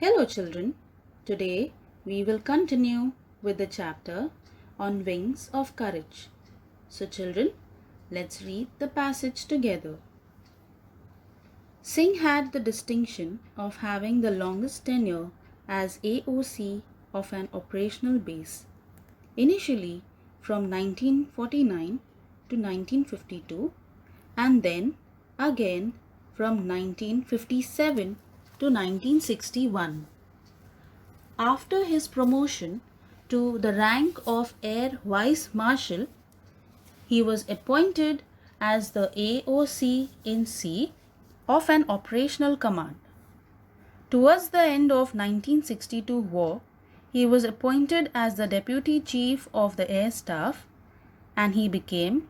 Hello, children. Today we will continue with the chapter on wings of courage. So, children, let's read the passage together. Singh had the distinction of having the longest tenure as AOC of an operational base, initially from 1949 to 1952 and then again from 1957 to 1961. After his promotion to the rank of Air Vice Marshal, he was appointed as the AOC in C of an operational command. Towards the end of 1962 war, he was appointed as the Deputy Chief of the Air Staff and he became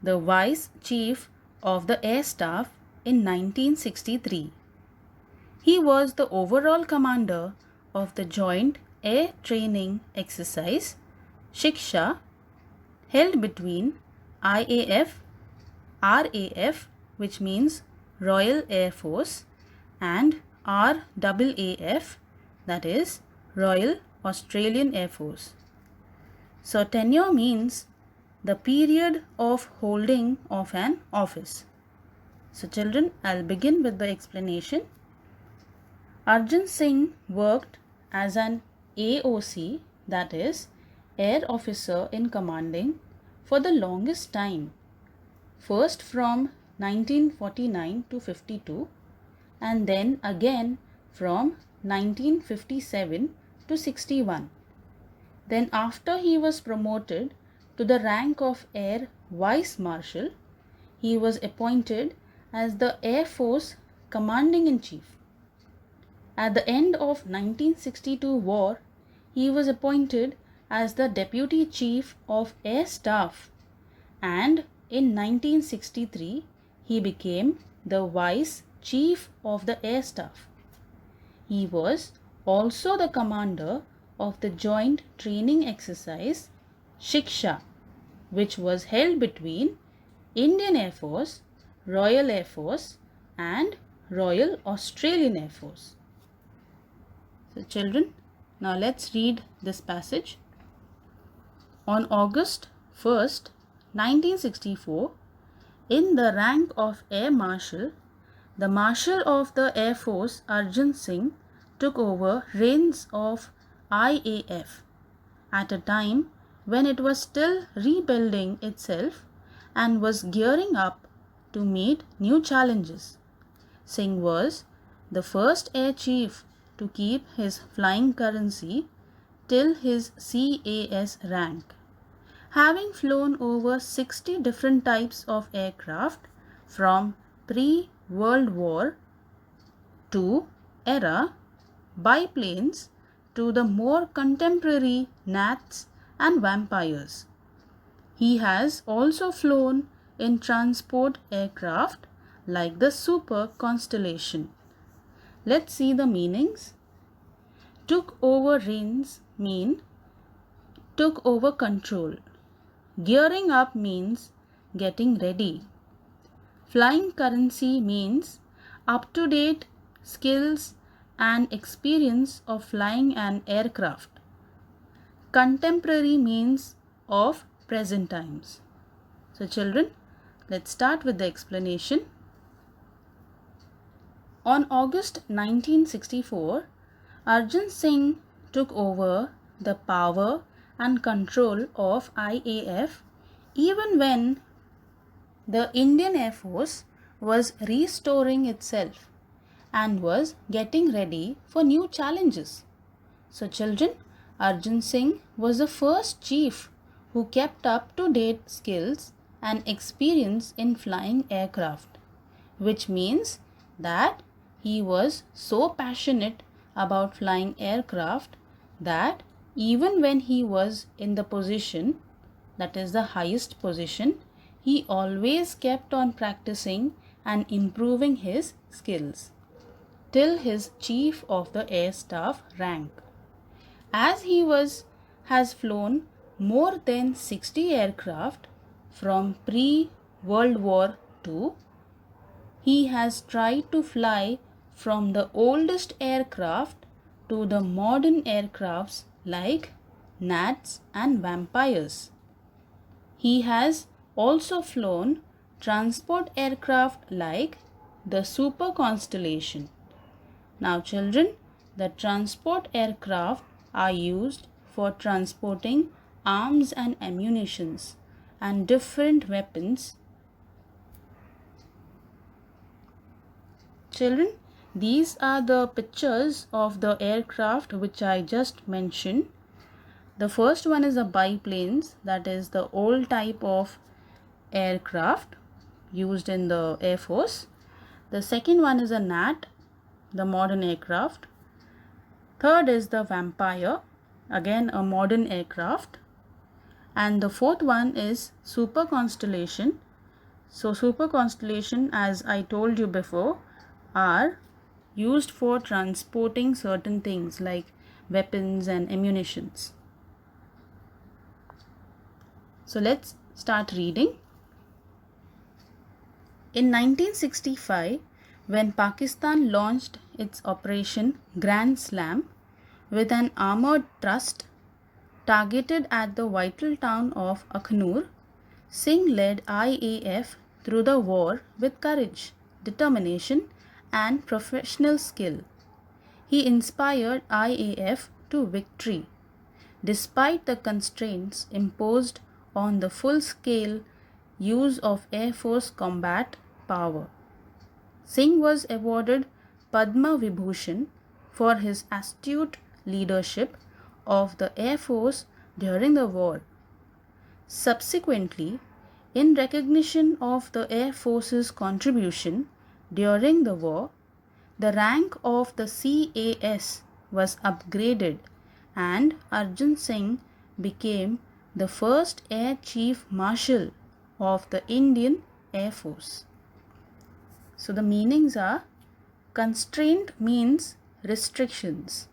the Vice Chief of the Air Staff in 1963. He was the overall commander of the Joint Air Training Exercise Shiksha held between IAF, RAF, which means Royal Air Force, and RAAF, that is Royal Australian Air Force. So tenure means the period of holding of an office. So children, I'll begin with the explanation. Arjun Singh worked as an AOC, that is Air Officer in Commanding, for the longest time, first from 1949 to 52 and then again from 1957 to 61. Then after he was promoted to the rank of Air Vice Marshal, he was appointed as the Air Force Commanding-in-Chief. At the end of 1962 war, he was appointed as the Deputy Chief of Air Staff and in 1963 he became the Vice Chief of the Air Staff. He was also the commander of the Joint Training Exercise Shiksha, which was held between Indian Air Force, Royal Air Force and Royal Australian Air Force. So children, now let's read this passage. On August 1st, 1964, in the rank of Air Marshal, the Marshal of the Air Force Arjun Singh took over reins of IAF at a time when it was still rebuilding itself and was gearing up to meet new challenges. Singh was the first Air Chief to keep his flying currency till his CAS rank, having flown over 60 different types of aircraft from pre-World War II era biplanes to the more contemporary gnats and vampires. He has also flown in transport aircraft like the Super Constellation. Let's see the meanings. Took over reins mean took over control. Gearing up means getting ready. Flying currency means up-to-date skills and experience of flying an aircraft. Contemporary means of present times. So children, let's start with the explanation. On August 1964, Arjun Singh took over the power and control of IAF even when the Indian Air Force was restoring itself and was getting ready for new challenges. So children, Arjun Singh was the first chief who kept up to date skills and experience in flying aircraft, which means that he was so passionate about flying aircraft that even when he was in the position, that is the highest position, he always kept on practicing and improving his skills till his Chief of the Air Staff rank. As he has flown more than 60 aircraft from pre-World War II, he has tried to fly from the oldest aircraft to the modern aircrafts like gnats and vampires. He has also flown transport aircraft like the Super Constellation. Now children, the transport aircraft are used for transporting arms and ammunitions and different weapons. Children, these are the pictures of the aircraft which I just mentioned. The first one is a biplanes, that is the old type of aircraft used in the Air Force. The second one is a gnat, the modern aircraft. Third is the vampire, again a modern aircraft. And the fourth one is Super Constellation. So Super Constellation, as I told you before, are used for transporting certain things like weapons and ammunitions. So let's start reading. In 1965, when Pakistan launched its Operation Grand Slam with an armoured thrust targeted at the vital town of Akhnur, Singh led IAF through the war with courage, determination and professional skill. He inspired IAF to victory, despite the constraints imposed on the full-scale use of Air Force combat power. Singh was awarded Padma Vibhushan for his astute leadership of the Air Force during the war. Subsequently, in recognition of the Air Force's contribution during the war, the rank of the CAS was upgraded and Arjun Singh became the first Air Chief Marshal of the Indian Air Force. So the meanings are: constraint means restrictions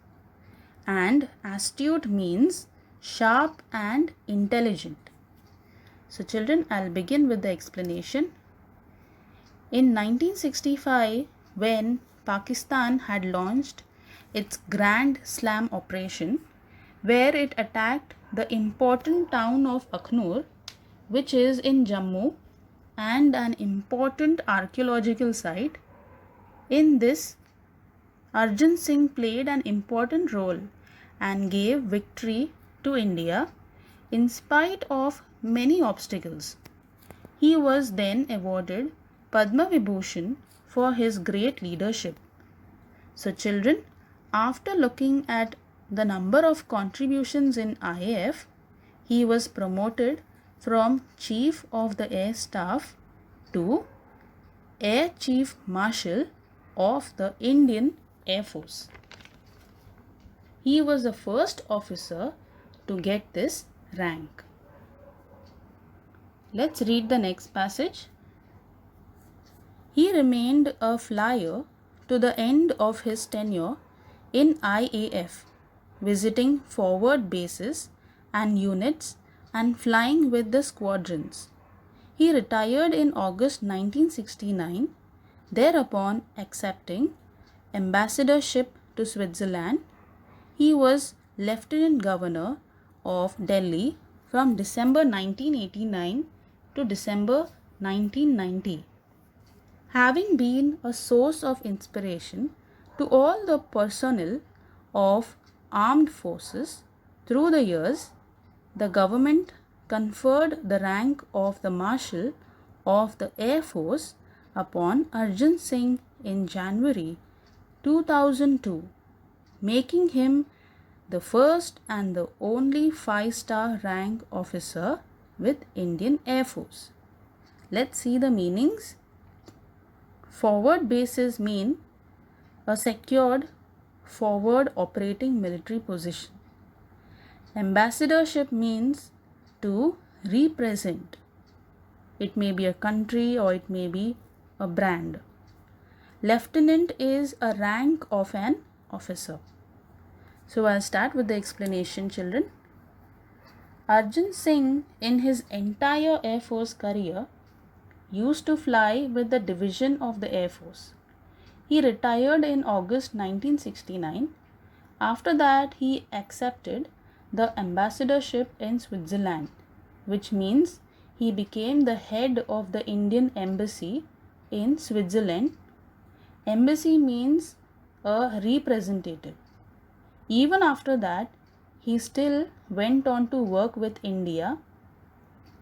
and astute means sharp and intelligent. So children, I'll begin with the explanation. In 1965, when Pakistan had launched its Grand Slam operation, where it attacked the important town of Akhnur, which is in Jammu and an important archaeological site, in this Arjun Singh played an important role and gave victory to India in spite of many obstacles. He was then awarded Padma Vibhushan for his great leadership. So children, after looking at the number of contributions in IAF, he was promoted from Chief of the Air Staff to Air Chief Marshal of the Indian Air Force. He was the first officer to get this rank. Let's read the next passage. He remained a flyer to the end of his tenure in IAF, visiting forward bases and units and flying with the squadrons. He retired in August 1969, thereupon accepting ambassadorship to Switzerland. He was Lieutenant Governor of Delhi from December 1989 to December 1990. Having been a source of inspiration to all the personnel of armed forces through the years, the government conferred the rank of the Marshal of the Air Force upon Arjun Singh in January 2002, making him the first and the only 5-star rank officer with Indian Air Force. Let's see the meanings. Forward bases mean a secured forward operating military position. Ambassadorship means to represent. It may be a country or it may be a brand. Lieutenant is a rank of an officer. So I'll start with the explanation, children. Arjun Singh in his entire Air Force career used to fly with the division of the Air Force. He retired in August 1969 After that, he accepted the ambassadorship in Switzerland, which means he became the head of the Indian embassy in Switzerland. Embassy means a representative. Even after that, he still went on to work with India,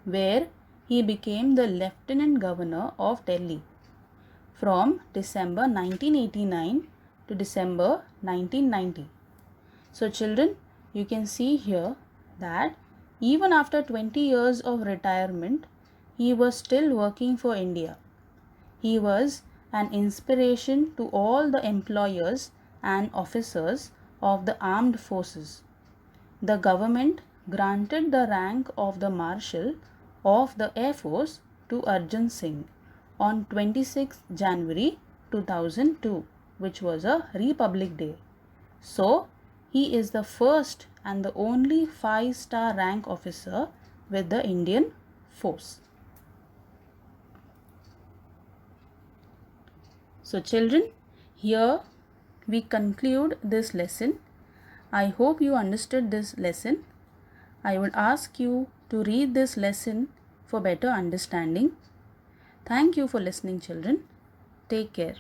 where he became the Lieutenant Governor of Delhi from December 1989 to December 1990. So children, you can see here that even after 20 years of retirement, he was still working for India. He was an inspiration to all the employers and officers of the armed forces. The government granted the rank of the Marshal of the Air Force to Arjun Singh on 26 January 2002, which was a Republic Day. So, he is the first and the only 5-star rank officer with the Indian force. So children, here we conclude this lesson. I hope you understood this lesson. I would ask you to read this lesson for better understanding. Thank you for listening, children. Take care.